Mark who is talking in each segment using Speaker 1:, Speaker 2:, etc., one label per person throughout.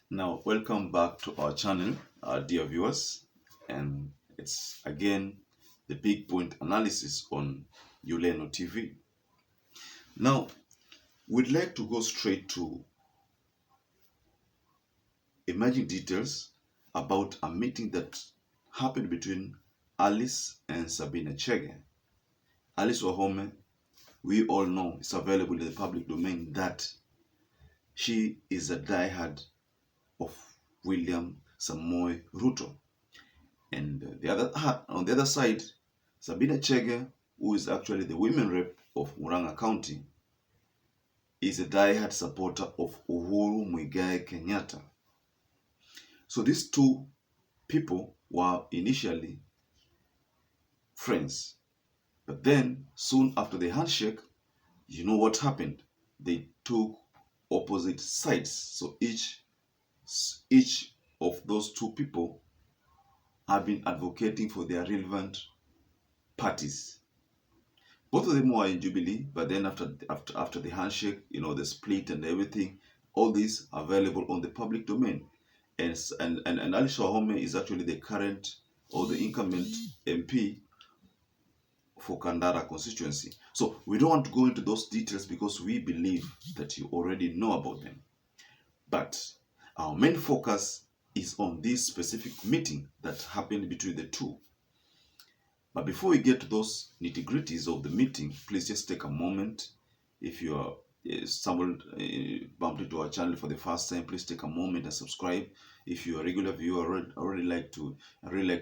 Speaker 1: Now, welcome back to our channel, dear viewers, and it's again the big point analysis on Uleno TV. Now, we'd like to go straight to emerging details about a meeting that happened between Alice and Sabina Chege. Alice Wahome, we all know, it's available in the public domain that she is a diehard of William Samoei Ruto. And on the other side, Sabina Chege, who is actually the women rep of Murang'a County, is a diehard supporter of Uhuru Muigai Kenyatta. So these two people were initially friends. But then, soon after the handshake, you know what happened? They took opposite sides. So each of those two people have been advocating for their relevant parties. Both of them were in Jubilee, but then after the handshake, the split and everything, all these are available on the public domain. And Alice Wahome is actually the current or the incumbent MP for Kandara constituency. So we don't want to go into those details because we believe that you already know about them. But our main focus is on this specific meeting that happened between the two. But before we get to those nitty-gritties of the meeting, please just take a moment. If you are stumbled, bumped into our channel for the first time, please take a moment and subscribe. If you're a regular viewer, I really like to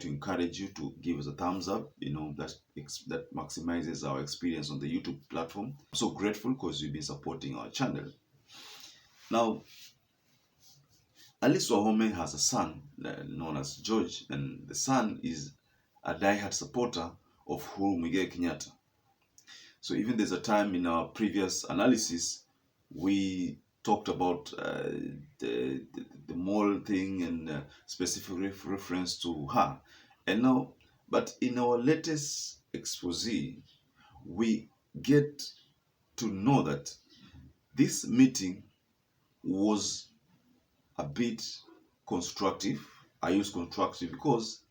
Speaker 1: encourage you to give us a thumbs up. That maximizes our experience on the YouTube platform. I'm so grateful because you've been supporting our channel. Now, Alice Wahome has a son known as George, and the son is a diehard supporter of Uhuru Muigai Kenyatta. So even there's a time in our previous analysis, we talked about the mall thing and specific reference to her. And now, but in our latest expose, we get to know that this meeting was a bit constructive. I use constructive because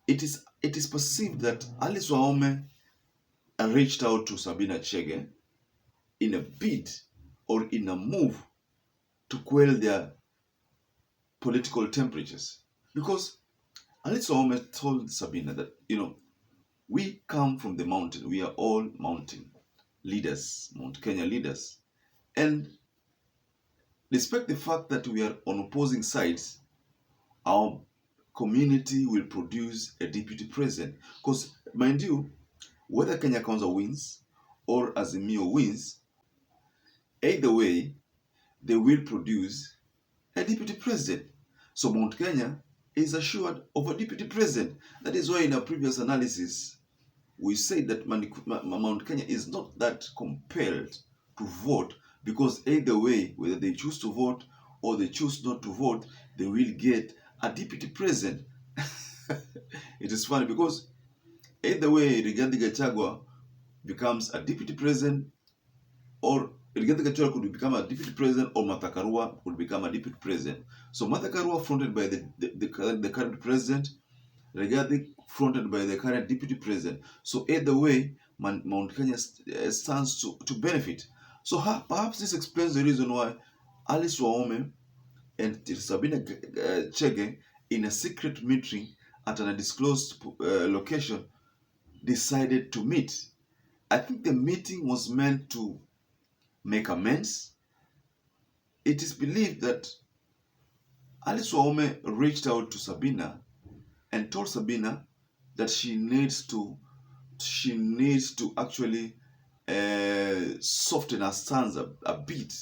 Speaker 1: it is perceived that Alice Wahome reached out to Sabina Chege in a bid or in a move to quell their political temperatures. Because Alice Wahome told Sabina that, we come from the mountain. We are all mountain leaders, Mount Kenya leaders. And despite the fact that we are on opposing sides, our community will produce a deputy president. Because, mind you, whether Kenya Kwanza wins or Azimio wins, either way, they will produce a deputy president. So Mount Kenya is assured of a deputy president. That is why in our previous analysis, we said that Mount Kenya is not that compelled to vote because either way, whether they choose to vote or they choose not to vote, they will get a deputy president. It is funny because either way, Rigathi Gachagua becomes a deputy president, or Rigathi Gachagua could become a deputy president, or Martha Karua could become a deputy president. So Martha Karua fronted by the current president, Rigathi fronted by the current deputy president. So either way, Mount Kenya stands to benefit. So perhaps this explains the reason why Alice Wahome and Sabina Chege, in a secret meeting at an undisclosed location, decided to meet. I think the meeting was meant to make amends. It is believed that Alice Wahome reached out to Sabina and told Sabina that she needs to actually soften her stance a bit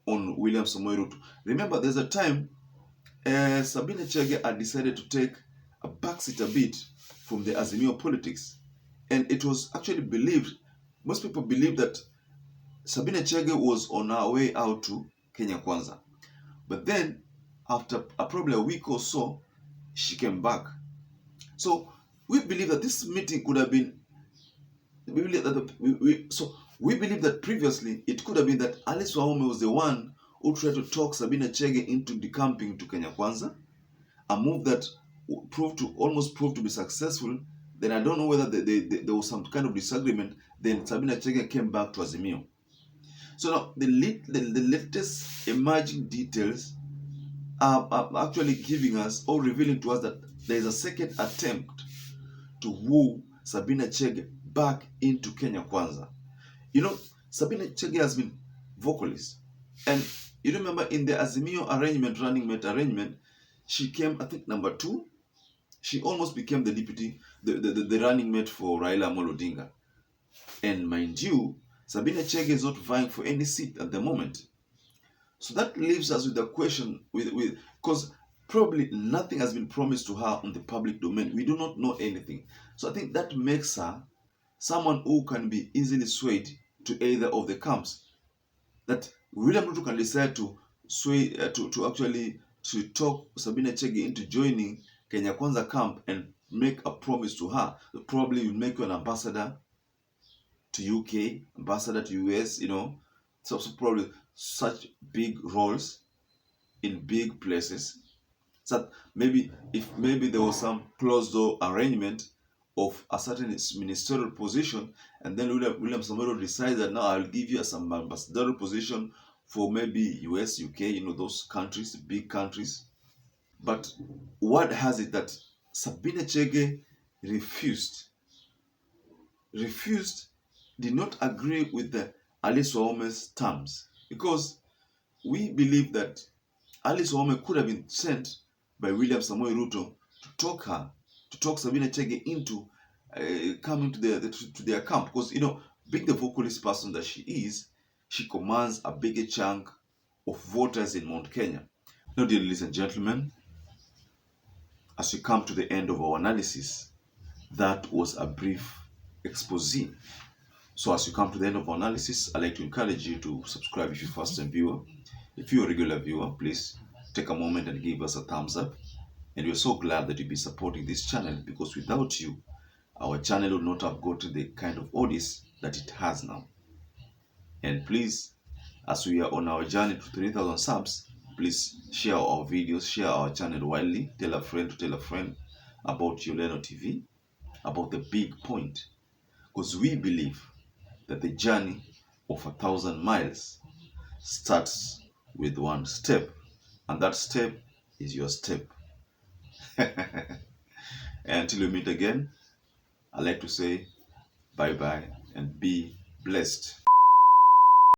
Speaker 1: on William Samoei Ruto. Remember, there's a time Sabina Chege had decided to take a backseat a bit from the Azimio politics. And it was actually believed, most people believe that Sabina Chege was on her way out to Kenya Kwanza. But then, after probably a week or so, she came back. So we believe that this meeting could have been, we believe that previously it could have been that Alice Wahome was the one who tried to talk Sabina Chege into decamping to Kenya Kwanza, a move that almost proved to be successful. Then I don't know whether there was some kind of disagreement. Then Sabina Chege came back to Azimio. So now the latest emerging details are actually giving us or revealing to us that there is a second attempt to woo Sabina Chege back into Kenya Kwanza. You know, Sabina Chege has been vocalist. And you remember in the Azimio arrangement, running mate arrangement, she came, I think, number 2. She almost became the deputy, the running mate for Raila Amolo Odinga. And mind you, Sabina Chege is not vying for any seat at the moment. So that leaves us with the question, because probably nothing has been promised to her on the public domain. We do not know anything. So I think that makes her someone who can be easily swayed to either of the camps. That William Ruto can decide to sway, to actually to talk Sabina Chege into joining Kenya Kwanza camp and make a promise to her. Probably will make you an ambassador to UK, ambassador to US, so probably such big roles in big places. So maybe there was some closed door arrangement of a certain ministerial position, and then William Samoei decides that now I'll give you some ambassadorial position for maybe US, UK, those countries, big countries. But word has it that Sabina Chege refused, did not agree with the Alice Wahome's terms, because we believe that Alice Wahome could have been sent by William Samoei Ruto to talk Sabina Chege into coming to their camp, because being the vocalist person that she is, she commands a bigger chunk of voters in Mount Kenya. Now, dear ladies and gentlemen, as we come to the end of our analysis, that was a brief expose. So as you come to the end of our analysis, I'd like to encourage you to subscribe if you're a first-time viewer. If you're a regular viewer, please take a moment and give us a thumbs up. And we're so glad that you'll be supporting this channel, because without you, our channel would not have got to the kind of audience that it has now. And please, as we are on our journey to 3,000 subs, please share our videos, share our channel widely, tell a friend to tell a friend about Yoleno TV, about the big point. Because we believe that the journey of 1,000 miles starts with one step, and that step is your step. And until we meet again, I'd like to say bye-bye and be blessed.